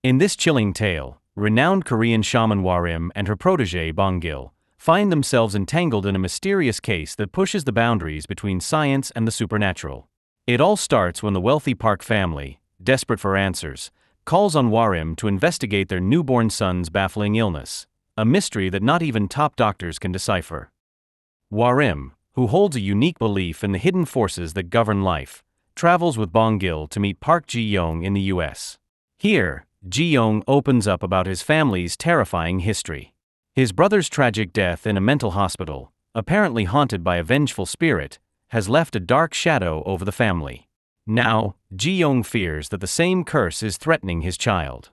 In this chilling tale, renowned Korean shaman Warim and her protege Bongil find themselves entangled in a mysterious case that pushes the boundaries between science and the supernatural. It all starts when the wealthy Park family, desperate for answers, calls on Warim to investigate their newborn son's baffling illness, a mystery that not even top doctors can decipher. Warim, who holds a unique belief in the hidden forces that govern life, travels with Bongil to meet Park Ji-young in the US. Here, Ji-young opens up about his family's terrifying history. His brother's tragic death in a mental hospital, apparently haunted by a vengeful spirit, has left a dark shadow over the family. Now, Ji-young fears that the same curse is threatening his child.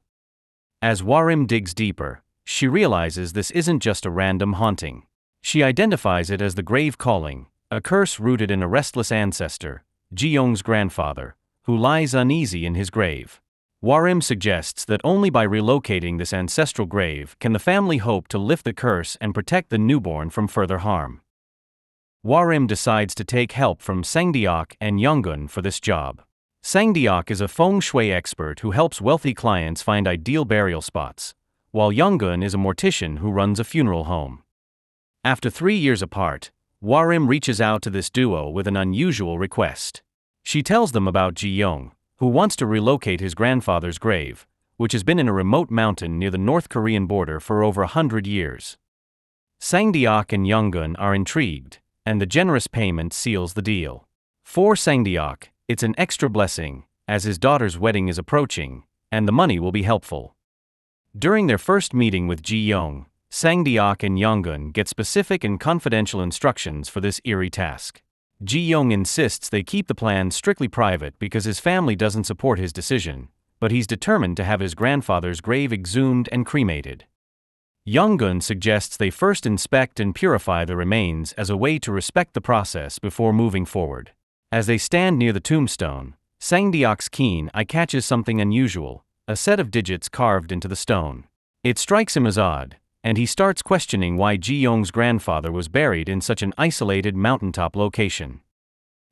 As Warim digs deeper, she realizes this isn't just a random haunting. She identifies it as the grave calling, a curse rooted in a restless ancestor, Ji-young's grandfather, who lies uneasy in his grave. Warim suggests that only by relocating this ancestral grave can the family hope to lift the curse and protect the newborn from further harm. Warim decides to take help from Sangdeok and Yonggun for this job. Sangdeok is a feng shui expert who helps wealthy clients find ideal burial spots, while Yonggun is a mortician who runs a funeral home. After 3 years apart, Warim reaches out to this duo with an unusual request. She tells them about Ji-young, who wants to relocate his grandfather's grave, which has been in a remote mountain near the North Korean border for over 100 years. Sangdeok and Yonggun are intrigued, and the generous payment seals the deal. For Sangdeok, it's an extra blessing, as his daughter's wedding is approaching, and the money will be helpful. During their first meeting with Ji-young, Sangdeok and Yonggun get specific and confidential instructions for this eerie task. Ji-young insists they keep the plan strictly private because his family doesn't support his decision, but he's determined to have his grandfather's grave exhumed and cremated. Yonggun suggests they first inspect and purify the remains as a way to respect the process before moving forward. As they stand near the tombstone, Sangdeok's keen eye catches something unusual, a set of digits carved into the stone. It strikes him as odd, and he starts questioning why Ji-young's grandfather was buried in such an isolated mountaintop location.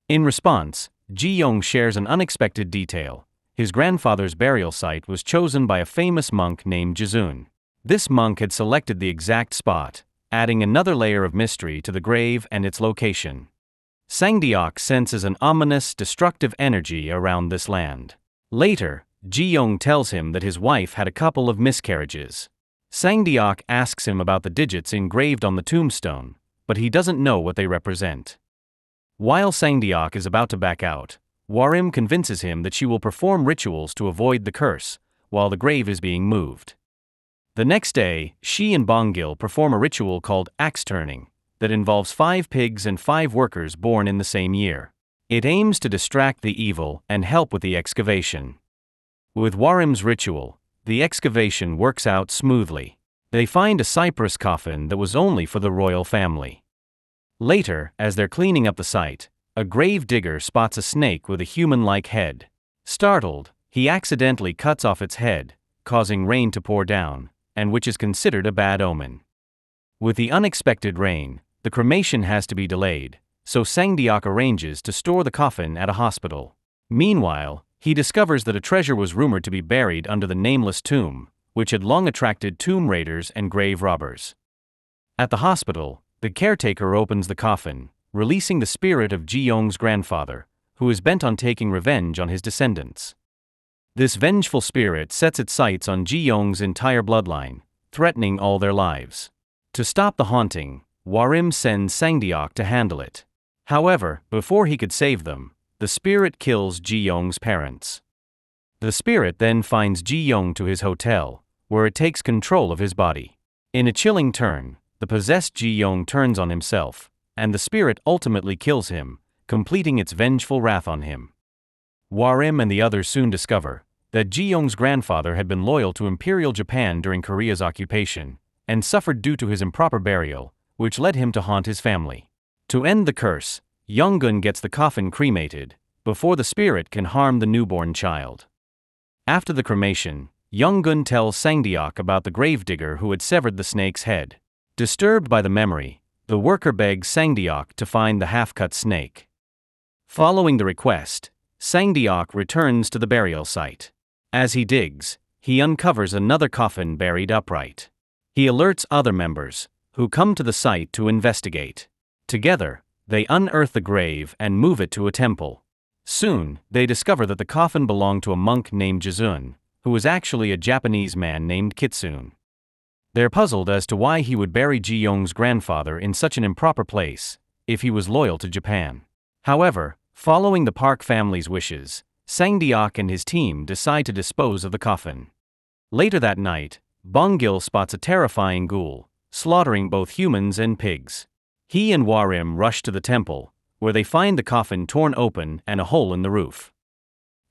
In response, Ji-young shares an unexpected detail. His grandfather's burial site was chosen by a famous monk named Jizun. This monk had selected the exact spot, adding another layer of mystery to the grave and its location. Sangdeok senses an ominous, destructive energy around this land. Later, Ji-young tells him that his wife had a couple of miscarriages. Sangdeok asks him about the digits engraved on the tombstone, but he doesn't know what they represent. While Sangdeok is about to back out, Warim convinces him that she will perform rituals to avoid the curse, while the grave is being moved. The next day, she and Bongil perform a ritual called axe turning, that involves 5 pigs and 5 workers born in the same year. It aims to distract the evil and help with the excavation. With Warim's ritual, the excavation works out smoothly. They find a cypress coffin that was only for the royal family. Later, as they're cleaning up the site, a grave digger spots a snake with a human-like head. Startled, he accidentally cuts off its head, causing rain to pour down, and which is considered a bad omen. With the unexpected rain, the cremation has to be delayed, so Sangdeok arranges to store the coffin at a hospital. Meanwhile, he discovers that a treasure was rumored to be buried under the nameless tomb, which had long attracted tomb raiders and grave robbers. At the hospital, the caretaker opens the coffin, releasing the spirit of Ji-young's grandfather, who is bent on taking revenge on his descendants. This vengeful spirit sets its sights on Ji-young's entire bloodline, threatening all their lives. To stop the haunting, Warim sends Sangdeok to handle it. However, before he could save them, the spirit kills Ji-young's parents. The spirit then finds Ji-young to his hotel, where it takes control of his body. In a chilling turn, the possessed Ji-young turns on himself, and the spirit ultimately kills him, completing its vengeful wrath on him. Warim and the others soon discover that Ji-young's grandfather had been loyal to Imperial Japan during Korea's occupation, and suffered due to his improper burial, which led him to haunt his family. To end the curse, Yonggun gets the coffin cremated, before the spirit can harm the newborn child. After the cremation, Yonggun tells Sangdeok about the gravedigger who had severed the snake's head. Disturbed by the memory, the worker begs Sangdeok to find the half-cut snake. Following the request, Sangdeok returns to the burial site. As he digs, he uncovers another coffin buried upright. He alerts other members, who come to the site to investigate. Together, they unearth the grave and move it to a temple. Soon, they discover that the coffin belonged to a monk named Jizun, who was actually a Japanese man named Kitsune. They're puzzled as to why he would bury Ji Yong's grandfather in such an improper place, if he was loyal to Japan. However, following the Park family's wishes, Sangdeok and his team decide to dispose of the coffin. Later that night, Bongil spots a terrifying ghoul, slaughtering both humans and pigs. He and Warim rush to the temple, where they find the coffin torn open and a hole in the roof.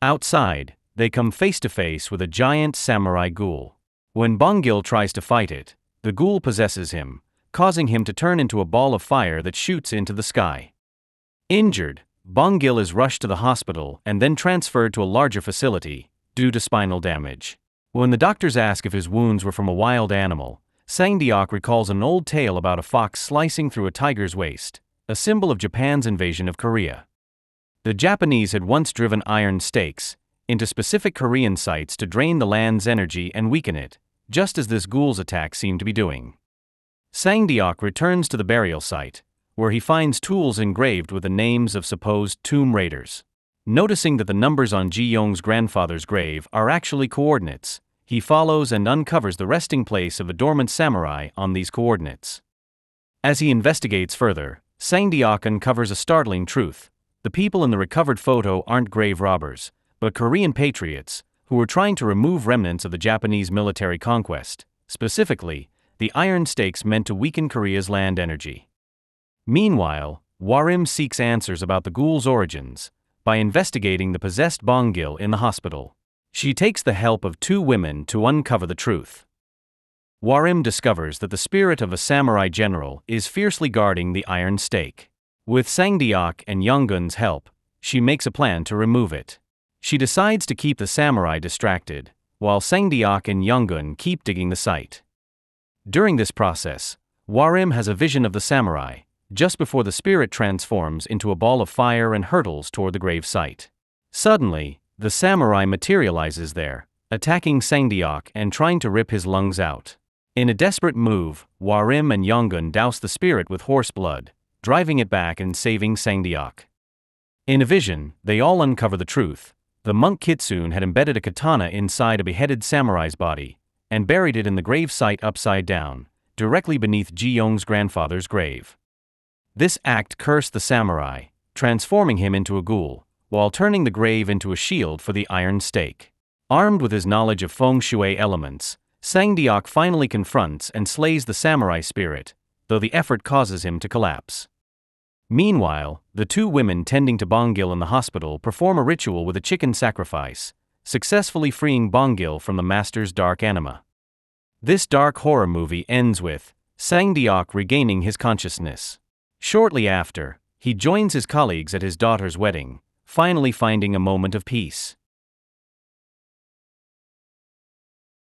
Outside, they come face to face with a giant samurai ghoul. When Bongil tries to fight it, the ghoul possesses him, causing him to turn into a ball of fire that shoots into the sky. Injured, Bongil is rushed to the hospital and then transferred to a larger facility, due to spinal damage. When the doctors ask if his wounds were from a wild animal, Sangdeok recalls an old tale about a fox slicing through a tiger's waist, a symbol of Japan's invasion of Korea. The Japanese had once driven iron stakes into specific Korean sites to drain the land's energy and weaken it, just as this ghoul's attack seemed to be doing. Sangdeok returns to the burial site, where he finds tools engraved with the names of supposed tomb raiders. Noticing that the numbers on Ji Yong's grandfather's grave are actually coordinates, he follows and uncovers the resting place of a dormant samurai on these coordinates. As he investigates further, Sangdeok uncovers a startling truth. The people in the recovered photo aren't grave robbers, but Korean patriots, who were trying to remove remnants of the Japanese military conquest, specifically, the iron stakes meant to weaken Korea's land energy. Meanwhile, Warim seeks answers about the ghoul's origins by investigating the possessed Bongil in the hospital. She takes the help of two women to uncover the truth. Warim discovers that the spirit of a samurai general is fiercely guarding the iron stake. With Sangdeok and Yonggun's help, she makes a plan to remove it. She decides to keep the samurai distracted, while Sangdeok and Yonggun keep digging the site. During this process, Warim has a vision of the samurai, just before the spirit transforms into a ball of fire and hurtles toward the grave site. Suddenly, the samurai materializes there, attacking Sangdeok and trying to rip his lungs out. In a desperate move, Warim and Yonggun douse the spirit with horse blood, driving it back and saving Sangdeok. In a vision, they all uncover the truth. The monk Kitsune had embedded a katana inside a beheaded samurai's body, and buried it in the grave site upside down, directly beneath Ji Yong's grandfather's grave. This act cursed the samurai, transforming him into a ghoul, while turning the grave into a shield for the iron stake. Armed with his knowledge of feng shui elements, Sangdeok finally confronts and slays the samurai spirit, though the effort causes him to collapse. Meanwhile, the two women tending to Bongil in the hospital perform a ritual with a chicken sacrifice, successfully freeing Bongil from the master's dark anima. This dark horror movie ends with Sangdeok regaining his consciousness. Shortly after, he joins his colleagues at his daughter's wedding, finally finding a moment of peace.